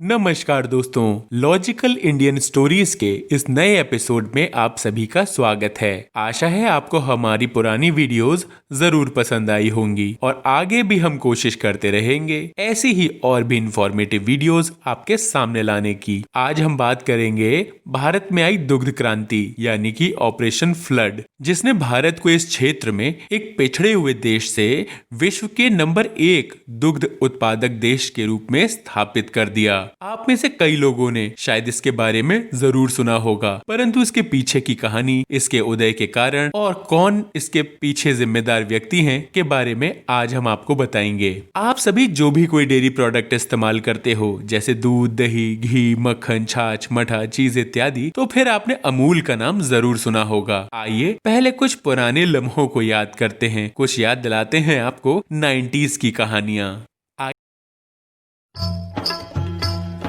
नमस्कार दोस्तों, logical Indian stories के इस नए एपिसोड में आप सभी का स्वागत है। आशा है आपको हमारी पुरानी वीडियोस जरूर पसंद आई होंगी और आगे भी हम कोशिश करते रहेंगे ऐसी ही और भी इंफॉर्मेटिव वीडियोस आपके सामने लाने की। आज हम बात करेंगे भारत में आई दुग्ध क्रांति यानी कि ऑपरेशन फ्लड, जिसने भारत को इस क्षेत्र में एक पिछड़े हुए देश से विश्व के नंबर 1 दुग्ध उत्पादक देश के रूप में स्थापित कर दिया। आप में से कई लोगों ने शायद इसके बारे में जरूर सुना होगा, परंतु इसके पीछे की कहानी, इसके उदय के कारण और कौन इसके पीछे जिम्मेदार व्यक्ति हैं के बारे में आज हम आपको बताएंगे। आप सभी जो भी कोई डेयरी प्रोडक्ट इस्तेमाल करते हो, जैसे दूध, दही, घी, मक्खन, छाछ, मठा, चीज इत्यादि, तो फिर आपने अमूल का नाम जरूर सुना होगा। आइए पहले कुछ पुराने लम्हों को याद करते हैं, कुछ याद दिलाते हैं आपको 90s की कहानियां।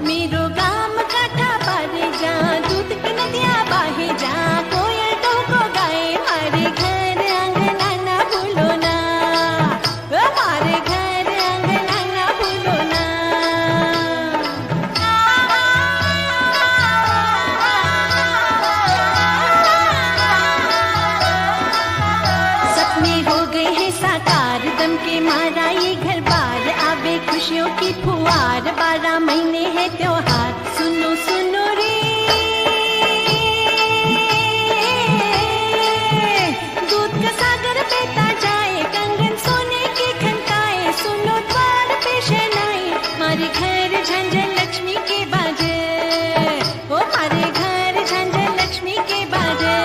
मेरो गाम काठा पारे जा, दूध की नदियाँ बाहे जा, कोयल टोको गाए, हमारे घर आंगना ना भूलो ना, हमारे घर आंगना ना भूलो ना। सपने हो गए हैं साकार, दम के मारा ये घर बार, आवे खुशियों की फुहार, 12 महीने है त्योहार, सुनो सुनो रे, दूध का सागर बहता जाए, कंगन सोने के खनकाए, सुनो द्वार पे शहनाई, हमारे घर झंझन लक्ष्मी के बाजे, ओ हमारे घर झंझन लक्ष्मी के बाजे।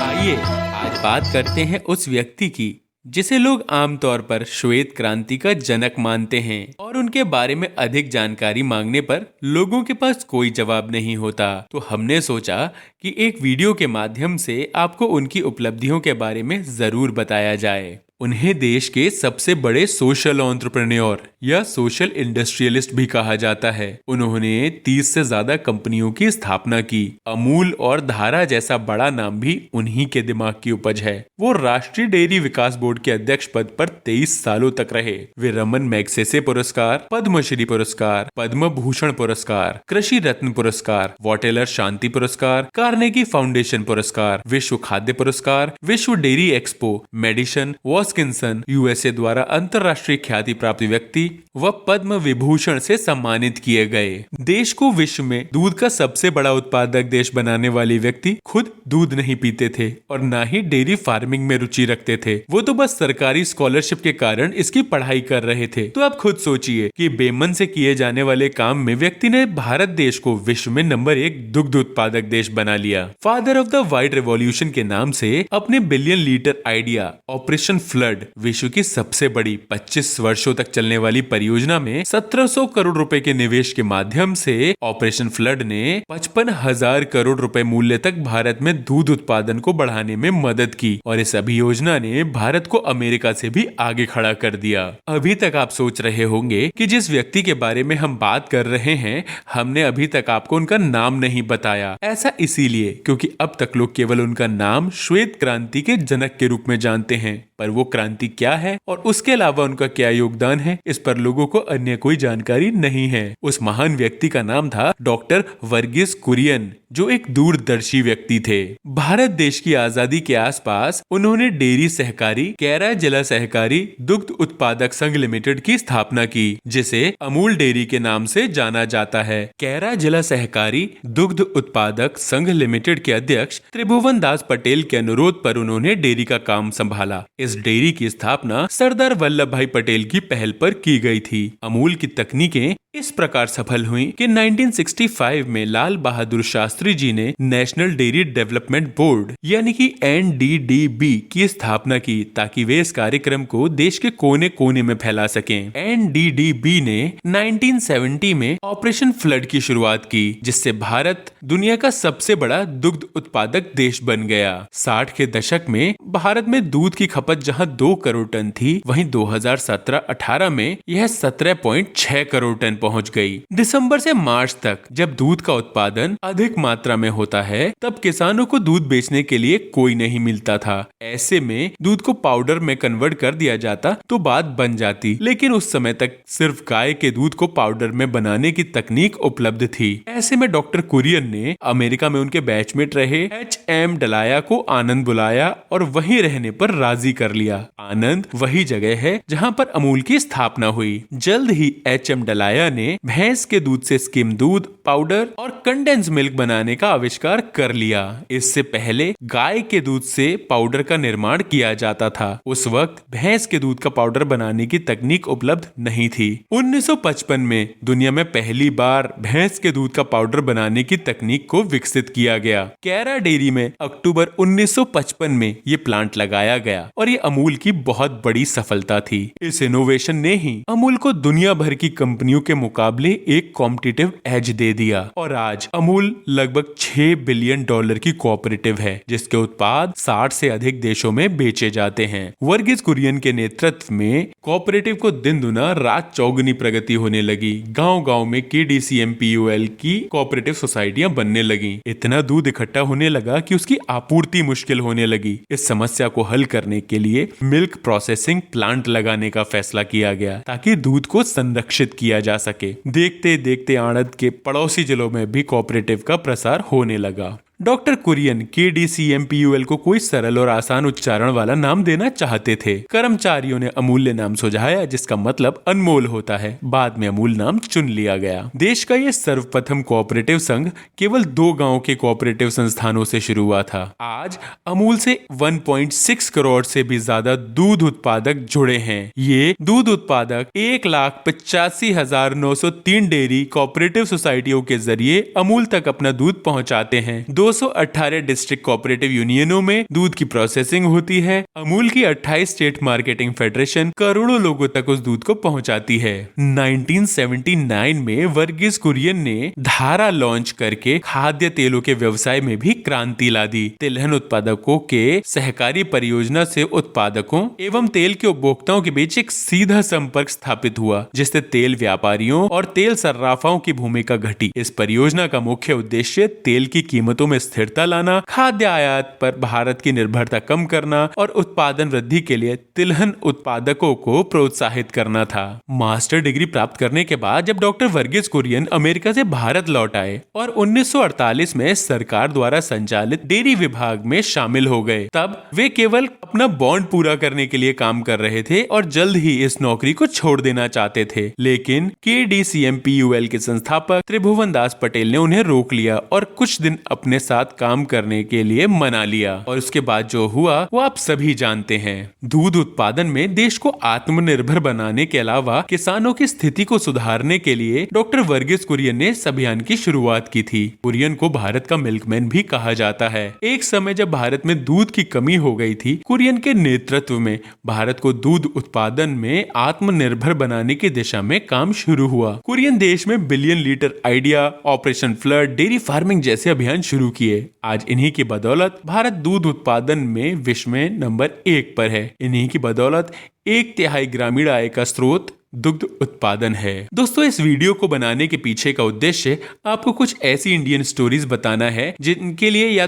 आइए आज बात करते हैं उस व्यक्ति की जिसे लोग आमतौर पर श्वेत क्रांति का जनक मानते हैं और उनके बारे में अधिक जानकारी मांगने पर लोगों के पास कोई जवाब नहीं होता। तो हमने सोचा कि एक वीडियो के माध्यम से आपको उनकी उपलब्धियों के बारे में जरूर बताया जाए। उन्हें देश के सबसे बड़े सोशल एंटरप्रेन्योर या सोशल इंडस्ट्रियलिस्ट भी कहा जाता है। उन्होंने 30 से ज्यादा कंपनियों की स्थापना की। अमूल और धारा जैसा बड़ा नाम भी उन्हीं के दिमाग की उपज है। वो राष्ट्रीय डेयरी विकास बोर्ड के अध्यक्ष पद पर 23 सालों तक रहे। वे रमन मैग्सेसे पुरस्कार, पद्मश्री पुरस्कार, पद्म भूषण पुरस्कार, कृषि रत्न पुरस्कार, वॉटेलर शांति पुरस्कार, कार्नेगी फाउंडेशन पुरस्कार, विश्व खाद्य पुरस्कार, विश्व डेयरी एक्सपो, मेडिसन वॉस्किंसन यूएसए द्वारा अंतरराष्ट्रीय ख्याति प्राप्त व्यक्ति व पद्म विभूषण से सम्मानित किए गए। देश को विश्व में दूध का सबसे बड़ा उत्पादक देश बनाने वाले व्यक्ति खुद दूध नहीं पीते थे और ना ही डेयरी फार्मिंग में रुचि रखते थे। वो तो बस सरकारी स्कॉलरशिप के कारण इसकी पढ़ाई कर रहे थे। तो आप खुद सोचिए कि बेमन से किए जाने वाले काम में व्यक्ति ने भारत देश को विश्व में नंबर 1 दुग्ध उत्पादक देश बना लिया। Father of the white revolution के नाम से अपने billion litre idea operation flood, विश्व की सबसे बड़ी 25 वर्षों तक चलने वाली परियोजना में 1700 करोड़ रुपए के निवेश के माध्यम से ऑपरेशन फ्लड ने 55,000 करोड़ रुपए मूल्य तक भारत में दूध उत्पादन को बढ़ाने में मदद की और इस अभियोजना ने भारत को अमेरिका से भी आगे खड़ा कर दिया। अभी तक आप सोच रहे होंगे कि जिस व्यक्ति के बारे में हम बात कर रहे हैं, हमने अभी तक आपको उनका नाम नहीं बताया। ऐसा इसीलिए क्योंकि अब तक लोग केवल उनका नाम श्वेत क्रांति के जनक के रूप में जानते हैं, पर वो क्रांति क्या है और उसके अलावा उनका क्या योगदान है, इस पर लोगों को अन्य कोई जानकारी नहीं है। उस महान व्यक्ति का नाम था डॉक्टर वर्गीस कुरियन, जो एक दूरदर्शी व्यक्ति थे। भारत देश की आजादी के आसपास उन्होंने डेयरी सहकारी कैरा जिला सहकारी दुग्ध उत्पादक संघ लिमिटेड की स्थापना की, जिसे अमूल डेयरी के नाम से जाना जाता है। कैरा जिला सहकारी दुग्ध उत्पादक संघ लिमिटेड के अध्यक्ष त्रिभुवन दास पटेल के अनुरोध पर उन्होंने डेयरी का काम संभाला। इस डेयरी की स्थापना सरदार वल्लभ भाई पटेल की पहल पर की गई थी। अमूल की तकनीकें इस प्रकार सफल हुई कि 1965 में लाल बहादुर शास्त्री जी ने नेशनल डेयरी डेवलपमेंट बोर्ड यानी कि NDDB की स्थापना की, ताकि वे इस कार्यक्रम को देश के कोने कोने में फैला सकें। NDDB ने 1970 में ऑपरेशन फ्लड की शुरुआत की, जिससे भारत दुनिया का सबसे बड़ा दुग्ध उत्पादक देश बन गया। 60 के दशक में भारत में दूध की खपत जहां 2 करोड़ टन थी, वहीं 2017-18 में यह 17.6 करोड़ टन पहुंच गई। दिसंबर से मार्च तक जब दूध का उत्पादन अधिक मात्रा में होता है, तब किसानों को दूध बेचने के लिए कोई नहीं मिलता था। ऐसे में दूध को पाउडर में कन्वर्ट कर दिया जाता तो बात बन जाती, लेकिन उस समय तक सिर्फ गाय के दूध को पाउडर में बनाने की तकनीक उपलब्ध थी। ऐसे में डॉक्टर कुरियन ने अमेरिका में उनके बैचमेट रहे H.M. डलाया को आनंद बुलाया और वहीं रहने पर राजी कर लिया। आनंद वही जगह है जहां पर अमूल की स्थापना हुई। जल्द ही H.M. डलाया ने भैंस के दूध से स्किम दूध, पाउडर और कंडेंस मिल्क बनाने का आविष्कार कर लिया। इससे पहले गाय के दूध से पाउडर का निर्माण किया जाता था। उस वक्त भैंस के दूध का पाउडर बनाने की तकनीक उपलब्ध नहीं थी। 1955 में दुनिया में पहली बार भैंस के दूध का पाउडर बनाने की तकनीक को विकसित किया गया। कैरा डेयरी में अक्टूबर 1955 में ये प्लांट लगाया गया और ये अमूल की बहुत बड़ी सफलता थी। इस इनोवेशन ने ही अमूल को दुनिया भर की कंपनियों के मुकाबले एक कॉम्पिटिटिव एज दे दिया और आज अमूल लगभग $6 बिलियन की कोऑपरेटिव है, जिसके उत्पाद 60 से अधिक देशों में बेचे जाते हैं। वर्गीस कुरियन के नेतृत्व में कोऑपरेटिव को दिन दुना रात चौगुनी प्रगति होने लगी। गांव-गांव में KDCMPUL की कोऑपरेटिव सोसाइटियां बनने लगी। इतना दूध इकट्ठा होने लगा कि उसकी आपूर्ति मुश्किल होने लगी। इस समस्या को हल करने के लिए मिल्क प्रोसेसिंग प्लांट लगाने का फैसला किया गया ताकि दूध को संरक्षित किया जा सके। देखते देखते आणंद के पड़ोसी जिलों में भी कोऑपरेटिव का प्रसार होने लगा। डॉक्टर कुरियन KDCMPUL को कोई सरल और आसान उच्चारण वाला नाम देना चाहते थे। कर्मचारियों ने अमूल्य नाम सुझाया, जिसका मतलब अनमोल होता है। बाद में अमूल नाम चुन लिया गया। देश का ये सर्वप्रथम कोऑपरेटिव संघ केवल 2 गांव के कोऑपरेटिव संस्थानों से शुरू हुआ था। आज अमूल से 1.6 करोड़ से भी ज्यादा दूध उत्पादक जुड़े हैं। ये दूध उत्पादक 1,85,903 डेयरी कोऑपरेटिव सोसाइटियों के जरिए अमूल तक अपना दूध पहुंचाते हैं। 218 डिस्ट्रिक्ट कोऑपरेटिव यूनियनों में दूध की प्रोसेसिंग होती है। अमूल की 28 स्टेट मार्केटिंग फेडरेशन करोड़ों लोगों तक उस दूध को पहुंचाती है। 1979 में वर्गीस कुरियन ने धारा लॉन्च करके खाद्य तेलों के व्यवसाय में भी क्रांति ला दी। तिलहन उत्पादकों के सहकारी परियोजना से उत्पादकों एवं तेल के उपभोक्ताओं के बीच एक सीधा संपर्क स्थापित हुआ, जिससे तेल व्यापारियों और तेल सर्राफाओं की भूमिका घटी। इस परियोजना का मुख्य उद्देश्य तेल की कीमतों में स्थिरता लाना, खाद्य आयात पर भारत की निर्भरता कम करना और उत्पादन वृद्धि के लिए तिलहन उत्पादकों को प्रोत्साहित करना था। मास्टर डिग्री प्राप्त करने के बाद जब डॉक्टर वर्गीस कुरियन अमेरिका से भारत लौट आए और 1948 में सरकार द्वारा संचालित डेयरी विभाग में शामिल हो गए, तब वे केवल अपना बॉन्ड पूरा करने के लिए काम कर रहे थे और जल्द ही इस नौकरी को छोड़ देना चाहते थे। लेकिन KDCMPUL के संस्थापक त्रिभुवन दास पटेल ने उन्हें रोक लिया और कुछ दिन अपने साथ काम करने के लिए मना लिया और उसके बाद जो हुआ वो आप सभी जानते हैं। दूध उत्पादन में देश को आत्मनिर्भर बनाने के अलावा किसानों की स्थिति को सुधारने के लिए डॉक्टर वर्गीस कुरियन ने इस अभियान की शुरुआत की थी। कुरियन को भारत का मिल्कमैन भी कहा जाता है। एक समय जब भारत में दूध की कमी हो गई थी, कुरियन के नेतृत्व में भारत को दूध उत्पादन में आत्मनिर्भर बनाने की दिशा में काम शुरू हुआ। कुरियन देश में billion litre idea, operation flood, dairy farming जैसे अभियान शुरू किए। आज इन्हीं की बदौलत भारत दूध उत्पादन में विश्व में नंबर 1 पर है। इन्हीं की बदौलत 1/3 ग्रामीण आय का स्रोत दुग्ध उत्पादन है। दोस्तों, इस वीडियो को बनाने के पीछे का उद्देश्य आपको कुछ ऐसी इंडियन स्टोरीज बताना है जिनके लिए या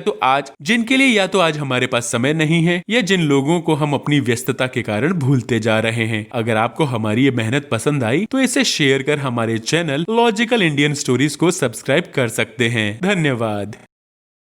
तो आज हमारे पास समय नहीं है या जिन लोगों को हम अपनी व्यस्तता के कारण भूलते जा रहे हैं। अगर आपको हमारी ये मेहनत पसंद आई तो इसे शेयर कर हमारे चैनल लॉजिकल इंडियन स्टोरीज को सब्सक्राइब कर सकते हैं। धन्यवाद।